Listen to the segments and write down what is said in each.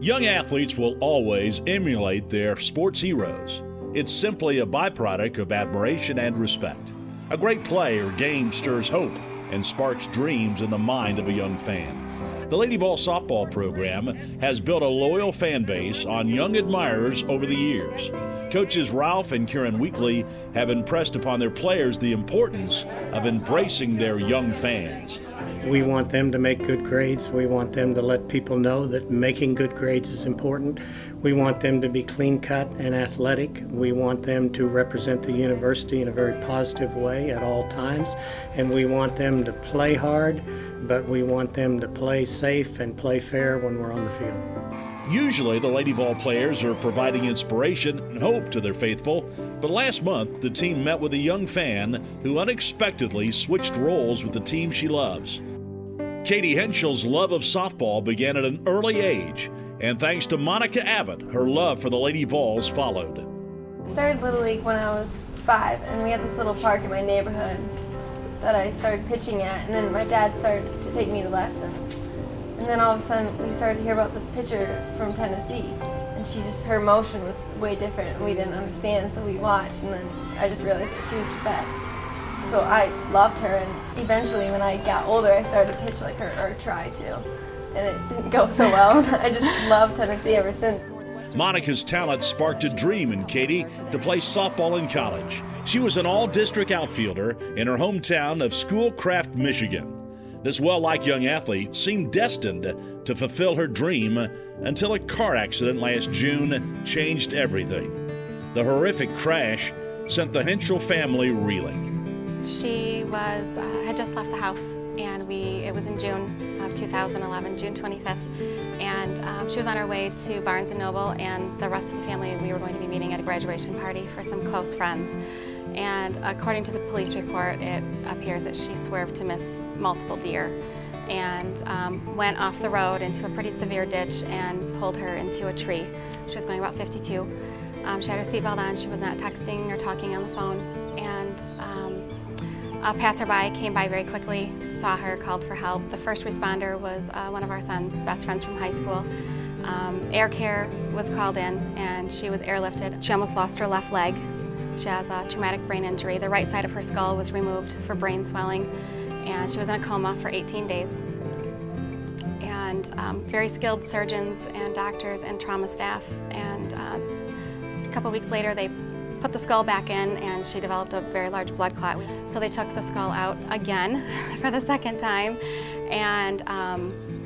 Young athletes will always emulate their sports heroes. It's simply a byproduct of admiration and respect. A great play or game stirs hope and sparks dreams in the mind of a young fan. The Lady Vol softball program has built a loyal fan base on young admirers over the years. Coaches Ralph and Karen Weekly have impressed upon their players the importance of embracing their young fans. We want them to make good grades. We want them to let people know that making good grades is important. We want them to be clean-cut and athletic. We want them to represent the university in a very positive way at all times. And we want them to play hard, but we want them to play safe and play fair when we're on the field. Usually, the Lady Vol players are providing inspiration and hope to their faithful, but last month, the team met with a young fan who unexpectedly switched roles with the team she loves. Katie Henschel's love of softball began at an early age, and thanks to Monica Abbott, her love for the Lady Vols followed. I started Little League when I was 5, and we had this little park in my neighborhood that I started pitching at, and then my dad started to take me to lessons. And then all of a sudden, we started to hear about this pitcher from Tennessee, and her motion was way different, and we didn't understand, so we watched, and then I just realized that she was the best. So I loved her, and eventually when I got older, I started to pitch like her, or try to, and it didn't go so well. I just loved Tennessee ever since. Monica's talent sparked a dream in Katie to play softball in college. She was an all-district outfielder in her hometown of Schoolcraft, Michigan. This well-liked young athlete seemed destined to fulfill her dream until a car accident last June changed everything. The horrific crash sent the Henschel family reeling. She had just left the house, and it was in June of 2011, June 25th, and she was on her way to Barnes & Noble, and the rest of the family, we were going to be meeting at a graduation party for some close friends. And according to the police report, it appears that she swerved to miss multiple deer and went off the road into a pretty severe ditch and pulled her into a tree. She was going about 52. She had her seatbelt on. She was not texting or talking on the phone. And a passerby came by very quickly, saw her, called for help. The first responder was one of our son's best friends from high school. Air care was called in, and she was airlifted. She almost lost her left leg. She has a traumatic brain injury. The right side of her skull was removed for brain swelling, and she was in a coma for 18 days. And very skilled surgeons and doctors and trauma staff. And a couple weeks later, they put the skull back in, and she developed a very large blood clot. So they took the skull out again for the second time. And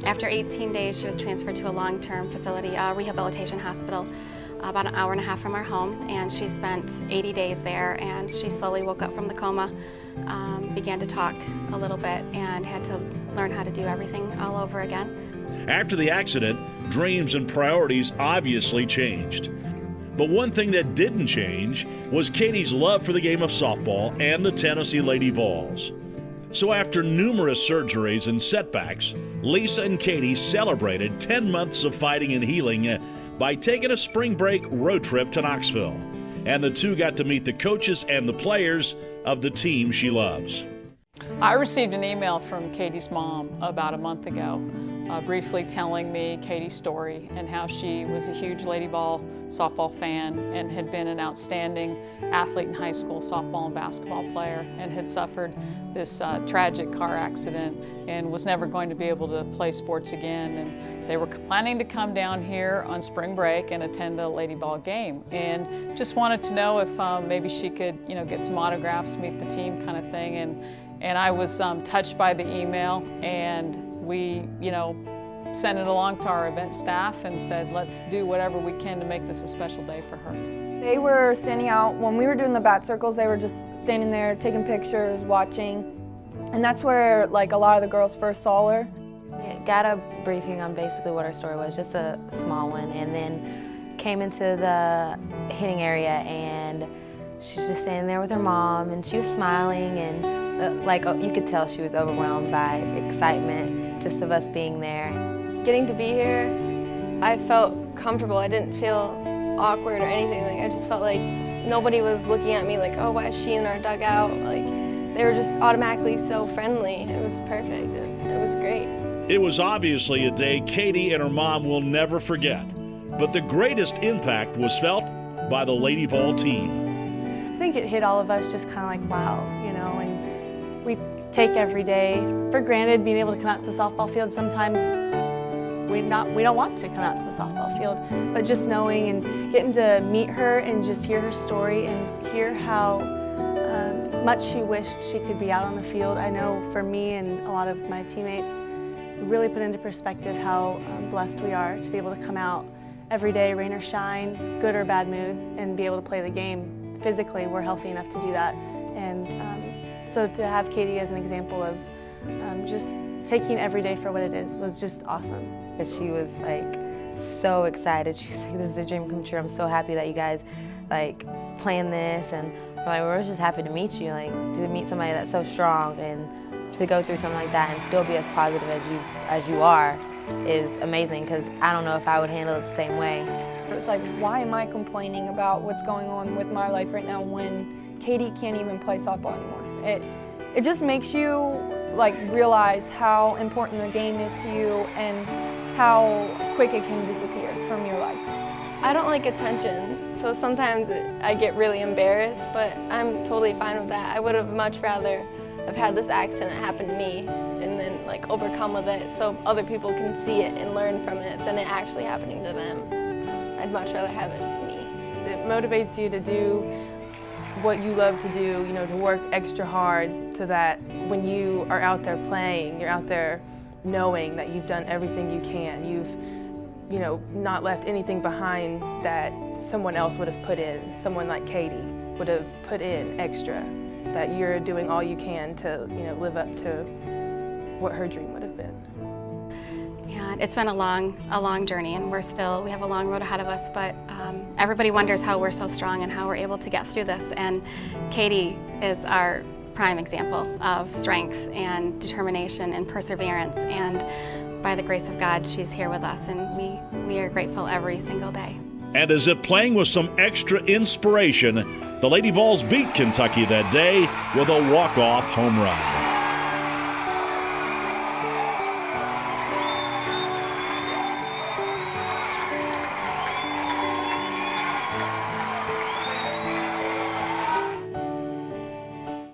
after 18 days, she was transferred to a long-term facility, a rehabilitation hospital, about an hour and a half from our home, and she spent 80 days there, and she slowly woke up from the coma, began to talk a little bit, and had to learn how to do everything all over again. After the accident, dreams and priorities obviously changed. But one thing that didn't change was Katie's love for the game of softball and the Tennessee Lady Vols. So after numerous surgeries and setbacks, Lisa and Katie celebrated 10 months of fighting and healing by taking a spring break road trip to Knoxville. And the two got to meet the coaches and the players of the team she loves. I received an email from Katie's mom about a month ago, briefly telling me Katie's story and how she was a huge Lady Vol softball fan and had been an outstanding athlete in high school, softball and basketball player, and had suffered this tragic car accident and was never going to be able to play sports again. And they were planning to come down here on spring break and attend a Lady Vol game, and just wanted to know if maybe she could, get some autographs, meet the team kind of thing. And I was touched by the email, and we, sent it along to our event staff and said, let's do whatever we can to make this a special day for her. They were standing out, when we were doing the bat circles, they were just standing there taking pictures, watching. And that's where a lot of the girls first saw her. Yeah, got a briefing on basically what her story was, just a small one, and then came into the hitting area, and she's just standing there with her mom, and she was smiling, and you could tell she was overwhelmed by excitement just of us being there. Getting to be here, I felt comfortable. I didn't feel awkward or anything. I just felt like nobody was looking at me like, oh, why is she in our dugout? they were just automatically so friendly. It was perfect. It was great. It was obviously a day Katie and her mom will never forget, but the greatest impact was felt by the Lady Vol team. I think it hit all of us just kind of like, wow, you know, and we take every day for granted being able to come out to the softball field. Sometimes we don't want to come out to the softball field, but just knowing and getting to meet her and just hear her story and hear how much she wished she could be out on the field. I know for me and a lot of my teammates, really put into perspective how blessed we are to be able to come out every day, rain or shine, good or bad mood, and be able to play the game. Physically, we're healthy enough to do that. And so to have Katie as an example of just taking every day for what it is was just awesome. She was like so excited. She was like, this is a dream come true. I'm so happy that you guys like planned this, and we're just happy to meet you, like to meet somebody that's so strong and to go through something like that and still be as positive as you are is amazing, because I don't know if I would handle it the same way. It was like, why am I complaining about what's going on with my life right now when Katie can't even play softball anymore? It just makes you like realize how important the game is to you and how quick it can disappear from your life. I don't like attention, so sometimes I get really embarrassed, but I'm totally fine with that. I would have much rather have had this accident happen to me and then like overcome with it so other people can see it and learn from it than it actually happening to them. I'd much rather have it me. It motivates you to do what you love to do, you know, to work extra hard so that when you are out there playing, you're out there knowing that you've done everything you can. You've, you know, not left anything behind that someone else would have put in. Someone like Katie would have put in extra. That you're doing all you can to, you know, live up to what her dream would have been. And it's been a long journey, and we have a long road ahead of us, but everybody wonders how we're so strong and how we're able to get through this, and Katie is our prime example of strength and determination and perseverance, and by the grace of God, she's here with us, and we are grateful every single day. And as if playing with some extra inspiration, the Lady Vols beat Kentucky that day with a walk-off home run.